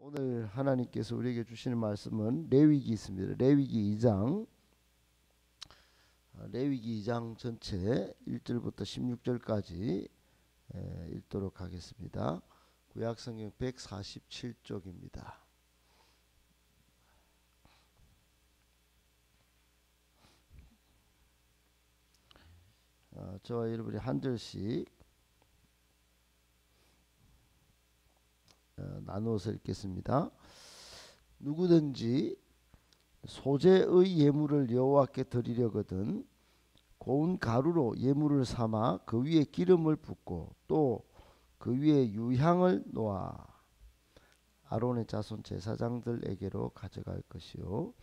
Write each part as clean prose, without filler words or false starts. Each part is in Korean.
오늘 하나님께서 우리에게 주시는 말씀은 레위기 있습니다. 레위기 2장 레위기 2장 전체 1절부터 16절까지 읽도록 하겠습니다. 구약성경 147쪽입니다. 저와 여러분이 한 절씩 나누어서 읽겠습니다. 누구든지 소재의 예물을 여호와께 드리려거든 고운 가루로 예물을 삼아 그 위에 기름을 붓고 또 그 위에 유향을 놓아 아론의 자손 제사장들에게로 가져갈 것이요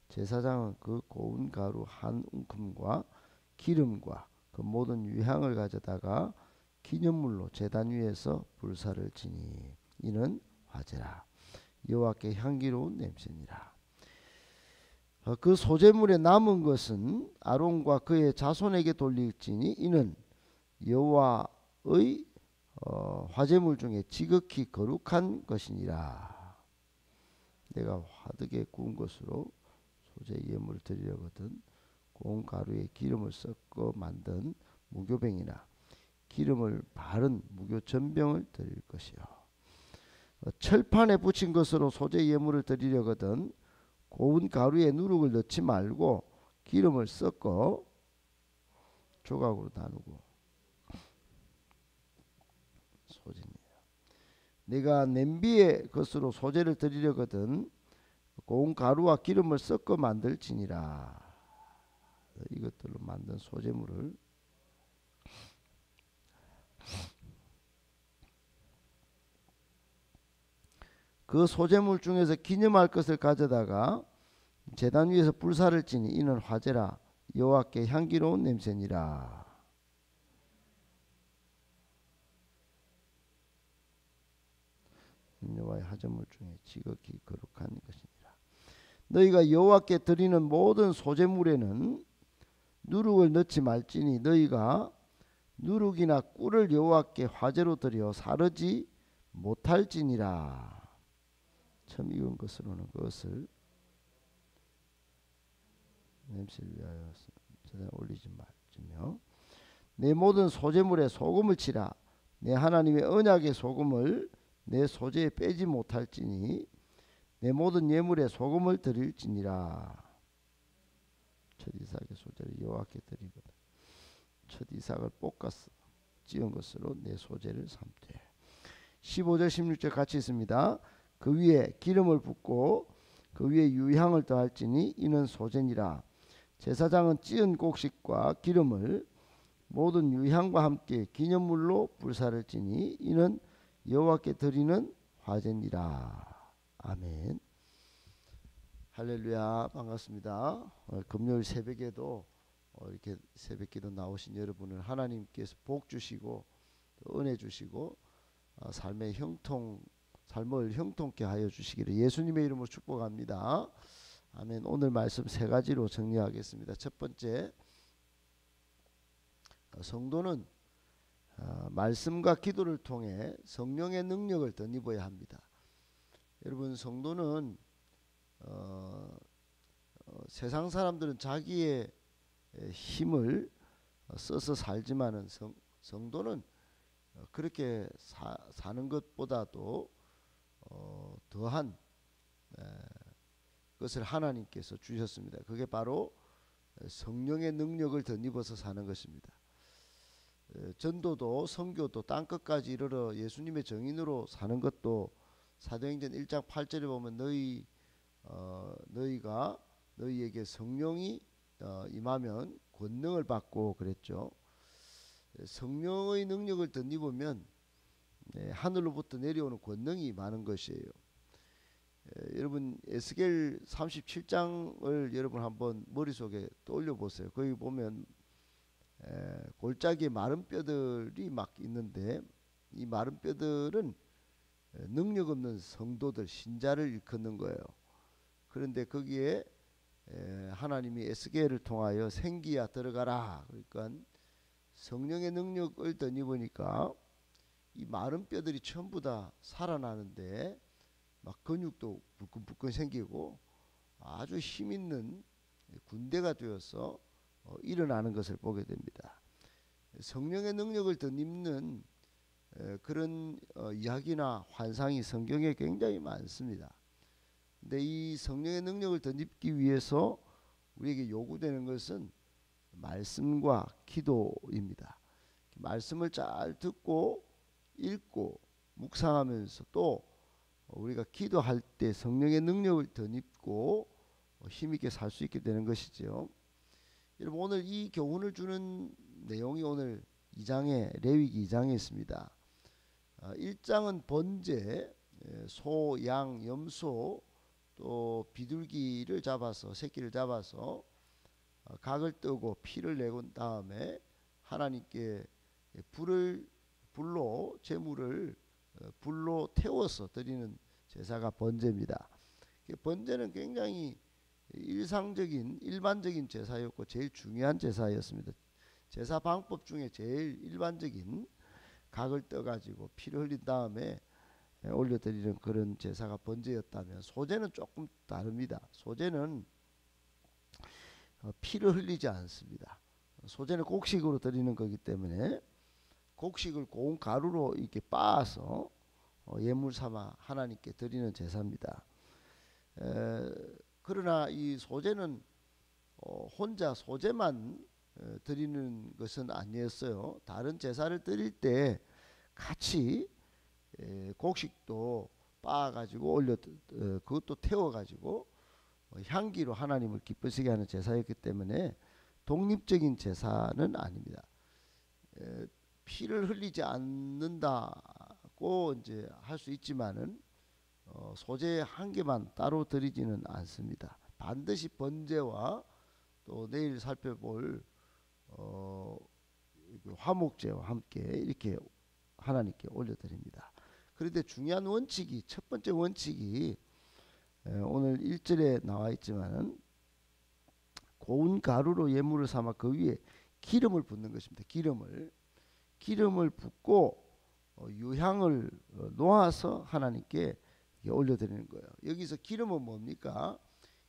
제사장은 그 고운 가루 한 움큼과 기름과 그 모든 유향을 가져다가 기념물로 제단 위에서 불사를 지니 이는 화제라 여호와께 향기로운 냄새니라. 그 소재물에 남은 것은 아론과 그의 자손에게 돌릴지니 이는 여호와의 화제물 중에 지극히 거룩한 것이니라. 내가 화덕에 구운 것으로 소재 예물을 드리려거든 고운 가루에 기름을 섞어 만든 무교병이나 기름을 바른 무교 전병을 드릴 것이요 철판에 붙인 것으로 소재 예물을 드리려거든 고운 가루에 누룩을 넣지 말고 기름을 섞어 조각으로 나누고 소진이에요. 내가 냄비에 것으로 소재를 드리려거든 고운 가루와 기름을 섞어 만들지니라. 이것들로 만든 소재물을 그 소재물 중에서 기념할 것을 가져다가 제단 위에서 불사를 지니 이는 화제라 여호와께 향기로운 냄새니라. 여호와의 화제물 중에 지극히 거룩한 것이니라. 너희가 여호와께 드리는 모든 소재물에는 누룩을 넣지 말지니 너희가 누룩이나 꿀을 여호와께 화제로 드려 사르지 못할지니라. 처음 익은 것으로는 그것을 냄새를 위하여 제단에 올리지 말지며 내 모든 소재물에 소금을 치라. 내 하나님의 언약의 소금을 내 소재에 빼지 못할지니 내 모든 예물에 소금을 드릴지니라. 첫 이삭의 소재를 여호와께 드리거든 첫 이삭을 볶아서 찌은 것으로 내 소재를 삼되. 15절 16절 같이 있습니다. 그 위에 기름을 붓고 그 위에 유향을 더할지니 이는 소재니라. 제사장은 찌은 곡식과 기름을 모든 유향과 함께 기념물로 불사를 지니 이는 여호와께 드리는 화제니라. 아멘. 할렐루야. 반갑습니다. 금요일 새벽에도 이렇게 새벽기도 나오신 여러분을 하나님께서 복 주시고 은혜 주시고 삶을 형통케 하여 주시기를 예수님의 이름으로 축복합니다. 아멘. 오늘 말씀 세 가지로 정리하겠습니다. 첫 번째, 성도는 말씀과 기도를 통해 성령의 능력을 덧입어야 합니다. 여러분, 성도는 세상 사람들은 자기의 힘을 써서 살지만은 성도는 그렇게 사는 것보다도 더한 것을 하나님께서 주셨습니다. 그게 바로 성령의 능력을 덧입어서 사는 것입니다. 전도도 선교도 땅끝까지 이르러 예수님의 정인으로 사는 것도 사도행전 1장 8절에 보면 너희가 너희에게 성령이 임하면 권능을 받고 그랬죠. 성령의 능력을 덧입으면 하늘로부터 내려오는 권능이 많은 것이에요. 여러분 에스겔 37장을 여러분 한번 머릿속에 떠올려 보세요. 거기 보면 골짜기에 마른 뼈들이 막 있는데 이 마른 뼈들은 능력 없는 성도들 신자를 일컫는 거예요. 그런데 거기에 하나님이 에스겔을 통하여 생기야 들어가라. 그러니까 성령의 능력을 덧입으니까 이 마른 뼈들이 전부 다 살아나는데 막 근육도 불끈불끈 생기고 아주 힘 있는 군대가 되어서 일어나는 것을 보게 됩니다. 성령의 능력을 덧입는 그런 이야기나 환상이 성경에 굉장히 많습니다. 근데 이 성령의 능력을 덧입기 위해서 우리에게 요구되는 것은 말씀과 기도입니다. 말씀을 잘 듣고 읽고 묵상하면서 또 우리가 기도할 때 성령의 능력을 덧입고 힘있게 살 수 있게 되는 것이죠. 여러분, 오늘 이 교훈을 주는 내용이 오늘 2장에 레위기 2장에 있습니다. 1장은 번제, 소, 양, 염소 또 비둘기를 잡아서 새끼를 잡아서 각을 뜨고 피를 내고 다음에 하나님께 불로 제물을 불로 태워서 드리는 제사가 번제입니다. 번제는 굉장히 일반적인 제사였고 제일 중요한 제사였습니다. 제사 방법 중에 제일 일반적인 각을 떠가지고 피를 흘린 다음에 올려드리는 그런 제사가 번제였다면, 소제는 조금 다릅니다. 소제는 피를 흘리지 않습니다. 소제는 곡식으로 드리는 거기 때문에 곡식을 고운 가루로 이렇게 빻아서 예물 삼아 하나님께 드리는 제사입니다. 그러나 이 소제는 혼자 소제만 드리는 것은 아니었어요. 다른 제사를 드릴 때 같이 곡식도 빻아가지고 그것도 태워가지고 향기로 하나님을 기쁘시게 하는 제사였기 때문에 독립적인 제사는 아닙니다. 피를 흘리지 않는다고 이제 할 수 있지만은 소제 한 개만 따로 드리지는 않습니다. 반드시 번제와 또 내일 살펴볼 화목제와 함께 이렇게 하나님께 올려드립니다. 그런데 중요한 원칙이, 첫 번째 원칙이 오늘 1절에 나와 있지만은 고운 가루로 예물을 삼아 그 위에 기름을 붓는 것입니다. 기름을 붓고 유향을 놓아서 하나님께 올려드리는 거예요. 여기서 기름은 뭡니까?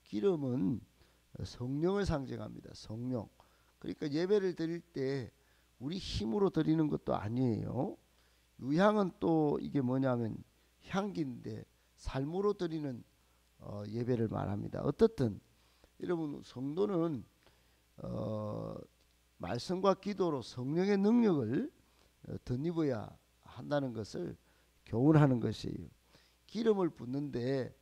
기름은 성령을 상징합니다. 성령. 그러니까 예배를 드릴 때 우리 힘으로 드리는 것도 아니에요. 유향은 또 이게 뭐냐면 향기인데 삶으로 드리는 예배를 말합니다. 어떻든 여러분, 성도는 말씀과 기도로 성령의 능력을 덧입어야 한다는 것을 교훈하는 것이에요. 기름을 붓는데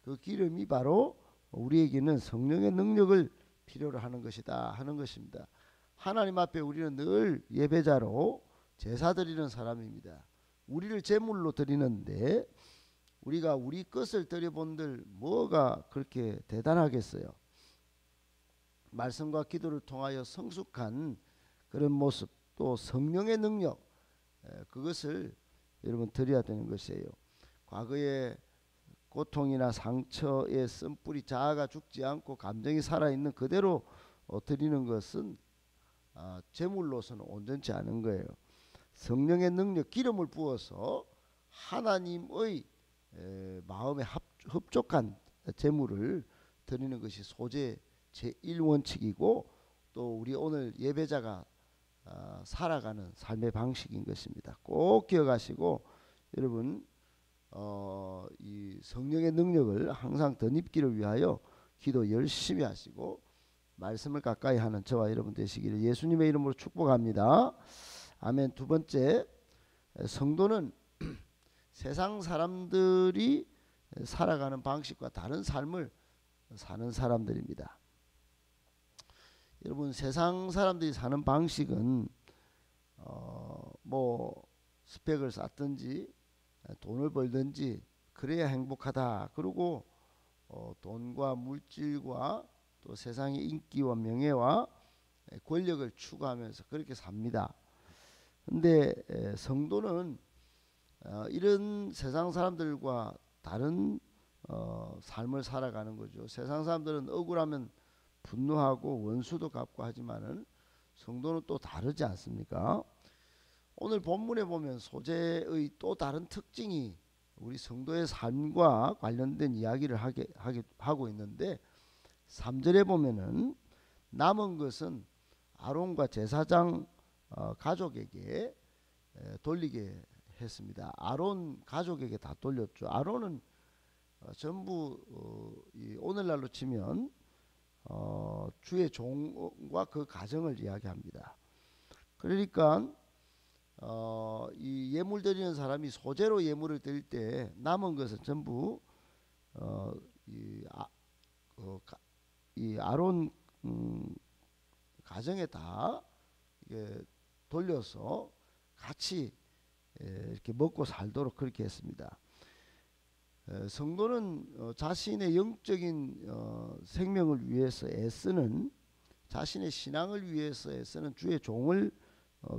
그 기름이 바로 우리에게는 성령의 능력을 필요로 하는 것이다 하는 것입니다. 하나님 앞에 우리는 늘 예배자로 제사 드리는 사람입니다. 우리를 제물로 드리는데 우리가 우리 것을 드려본들 뭐가 그렇게 대단하겠어요. 말씀과 기도를 통하여 성숙한 그런 모습, 또 성령의 능력, 그것을 여러분 드려야 되는 것이에요. 과거에 고통이나 상처에 쓴뿌리 자아가 죽지 않고 감정이 살아있는 그대로 드리는 것은 제물로서는 온전치 않은 거예요. 성령의 능력, 기름을 부어서 하나님의 마음에 흡족한 제물을 드리는 것이 소제 제1원칙이고 또 우리 오늘 예배자가 살아가는 삶의 방식인 것입니다. 꼭 기억하시고 여러분 이 성령의 능력을 항상 덧입기를 위하여 기도 열심히 하시고 말씀을 가까이 하는 저와 여러분 되시기를 예수님의 이름으로 축복합니다. 아멘. 두 번째, 성도는 세상 사람들이 살아가는 방식과 다른 삶을 사는 사람들입니다. 여러분, 세상 사람들이 사는 방식은 뭐 스펙을 쌓든지 돈을 벌든지 그래야 행복하다. 그리고 돈과 물질과 또 세상의 인기와 명예와 권력을 추구하면서 그렇게 삽니다. 근데 성도는 이런 세상 사람들과 다른 삶을 살아가는 거죠. 세상 사람들은 억울하면 분노하고 원수도 갚고 하지만은 성도는 또 다르지 않습니까? 오늘 본문에 보면 소제의 또 다른 특징이 우리 성도의 삶과 관련된 이야기를 하고 있는데 3절에 보면은 남은 것은 아론과 제사장 가족에게 돌리게 했습니다. 아론 가족에게 다 돌렸죠. 아론은 전부 이 오늘날로 치면 주의 종과 그 가정을 이야기합니다. 그러니까 이 예물 드리는 사람이 소재로 예물을 드릴 때 남은 것은 전부 이, 이 아론 가정에 다 이게 돌려서 같이 이렇게 먹고 살도록 그렇게 했습니다. 성도는 자신의 영적인 생명을 위해서 애쓰는, 자신의 신앙을 위해서 애쓰는 주의 종을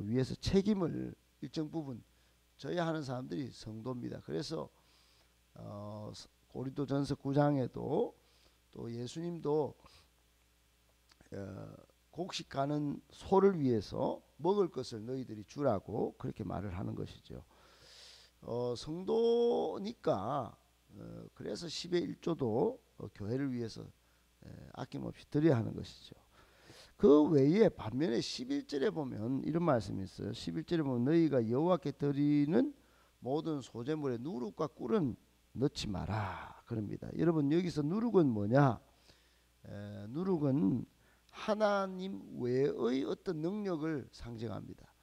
위해서 책임을 일정 부분 져야 하는 사람들이 성도입니다. 그래서 고린도전서 9장에도 또 예수님도 곡식가는 소를 위해서 먹을 것을 너희들이 주라고 그렇게 말을 하는 것이죠. 성도니까 그래서 10의 1조도 교회를 위해서 아낌없이 드려야 하는 것이죠. 그 외에 반면에 11절에 보면 이런 말씀이 있어요. 11절에 보면 너희가 여호와께 드리는 모든 소재물에 누룩과 꿀은 넣지 마라 그럽니다. 여러분 여기서 누룩은 뭐냐? 누룩은 하나님 외의 어떤 능력을 상징합니다.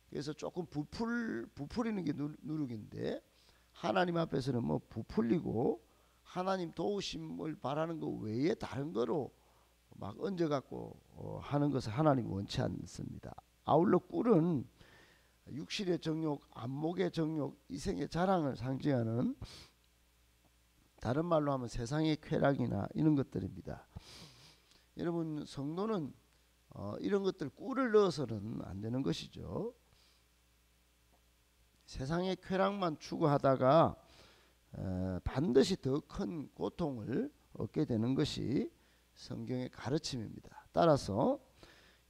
그래서 조금 부풀리는 게 누룩인데 하나님 앞에서는 뭐 부풀리고 하나님 도우심을 바라는 것 외에 다른 거로 막 얹어갖고 하는 것을 하나님 원치 않습니다. 아울러 꿀은 육신의 정욕, 안목의 정욕, 이생의 자랑을 상징하는, 다른 말로 하면 세상의 쾌락이나 이런 것들입니다. 여러분 성도는 이런 것들 꿀을 넣어서는 안 되는 것이죠. 세상의 쾌락만 추구하다가 반드시 더 큰 고통을 얻게 되는 것이 성경의 가르침입니다. 따라서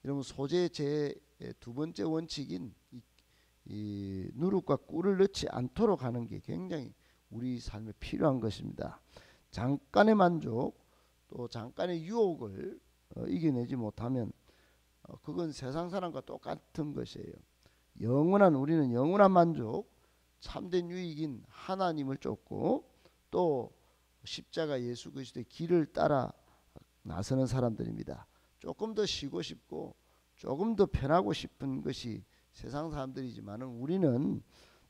여러분 소재의 제 두 번째 원칙인 이 누룩과 꿀을 넣지 않도록 하는 게 굉장히 우리 삶에 필요한 것입니다. 잠깐의 만족 또 잠깐의 유혹을 이겨내지 못하면 그건 세상 사람과 똑같은 것이에요. 우리는 영원한 만족, 참된 유익인 하나님을 쫓고 또 십자가 예수 그리스도의 길을 따라 나서는 사람들입니다. 조금 더 쉬고 싶고 조금 더 편하고 싶은 것이 세상 사람들이지만은 우리는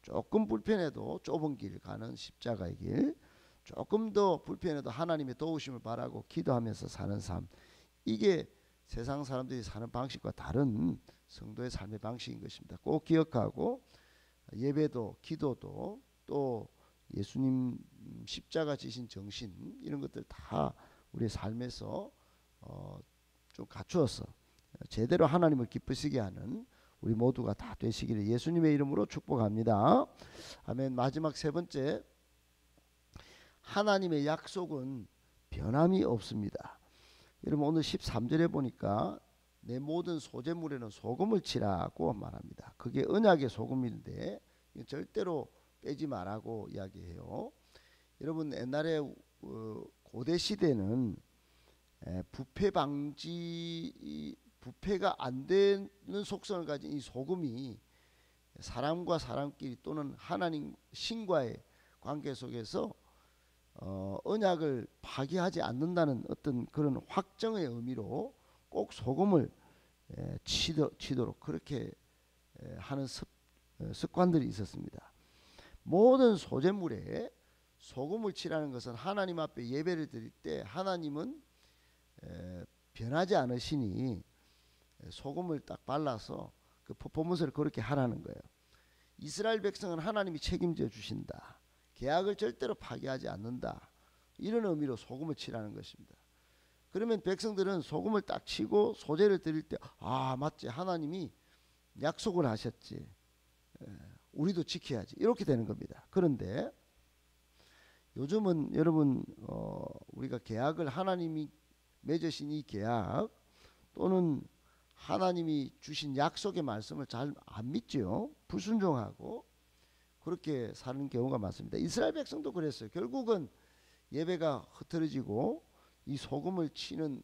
조금 불편해도 좁은 길 가는 십자가의 길, 조금 더 불편해도 하나님의 도우심을 바라고 기도하면서 사는 삶, 이게 세상 사람들이 사는 방식과 다른 성도의 삶의 방식인 것입니다. 꼭 기억하고 예배도 기도도 또 예수님 십자가 지신 정신 이런 것들 다 우리의 삶에서 좀 갖추어서 제대로 하나님을 기쁘시게 하는 우리 모두가 다 되시기를 예수님의 이름으로 축복합니다. 아멘. 마지막 세 번째, 하나님의 약속은 변함이 없습니다. 여러분 오늘 13절에 보니까 내 모든 소재물에는 소금을 치라고 말합니다. 그게 언약의 소금인데 절대로 빼지 말라고 이야기해요. 여러분 옛날에 고대 시대는 부패 방지, 부패가 안 되는 속성을 가진 이 소금이 사람과 사람끼리 또는 하나님 신과의 관계 속에서 언약을 파기하지 않는다는 어떤 그런 확정의 의미로 꼭 소금을 치도록 그렇게 하는 습관들이 있었습니다. 모든 소재물에 소금을 치라는 것은 하나님 앞에 예배를 드릴 때 하나님은 변하지 않으시니 소금을 딱 발라서 그 퍼포먼스를 그렇게 하라는 거예요. 이스라엘 백성은 하나님이 책임져 주신다. 계약을 절대로 파기하지 않는다. 이런 의미로 소금을 치라는 것입니다. 그러면 백성들은 소금을 딱 치고 소재를 드릴 때 맞지, 하나님이 약속을 하셨지, 우리도 지켜야지, 이렇게 되는 겁니다. 그런데 요즘은 여러분 우리가 계약을, 하나님이 맺으신 이 계약 또는 하나님이 주신 약속의 말씀을 잘 안 믿지요. 불순종하고 그렇게 사는 경우가 많습니다. 이스라엘 백성도 그랬어요. 결국은 예배가 흐트러지고 이 소금을 치는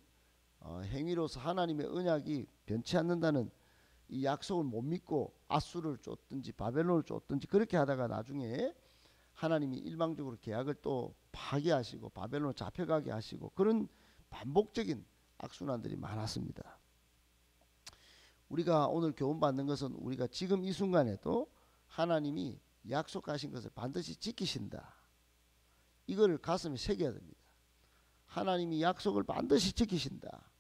행위로서 하나님의 언약이 변치 않는다는 이 약속을 못 믿고 아수를 쫓든지 바벨론을 쫓든지 그렇게 하다가 나중에 하나님이 일방적으로 계약을 또 파기하시고 바벨론을 잡혀가게 하시고 그런 반복적인 악순환들이 많았습니다. 우리가 오늘 교훈 받는 것은 우리가 지금 이 순간에도 하나님이 약속하신 것을 반드시 지키신다. 이거를 가슴에 새겨야 됩니다. 하나님이 약속을 반드시 지키신다.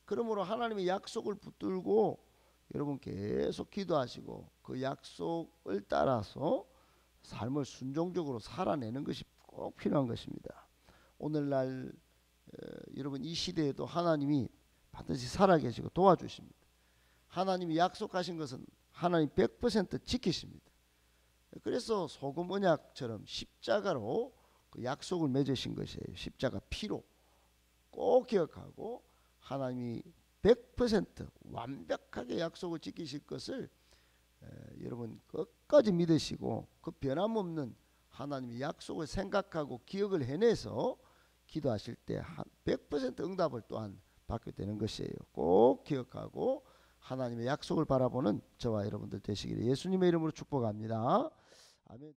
그러므로 하나님의 약속을 붙들고 여러분 계속 기도하시고 그 약속을 따라서 삶을 순종적으로 살아내는 것이 꼭 필요한 것입니다. 오늘날 여러분 이 시대에도 하나님이 반드시 살아계시고 도와주십니다. 하나님이 약속하신 것은 하나님 100% 지키십니다. 그래서 소금 언약처럼 십자가로 그 약속을 맺으신 것이에요. 십자가 피로 꼭 기억하고 하나님이 100% 완벽하게 약속을 지키실 것을 여러분 끝까지 믿으시고 그 변함없는 하나님의 약속을 생각하고 기억을 해내서 기도하실 때 100% 응답을 또한 받게 되는 것이에요. 꼭 기억하고 하나님의 약속을 바라보는 저와 여러분들 되시기를 예수님의 이름으로 축복합니다. 아멘.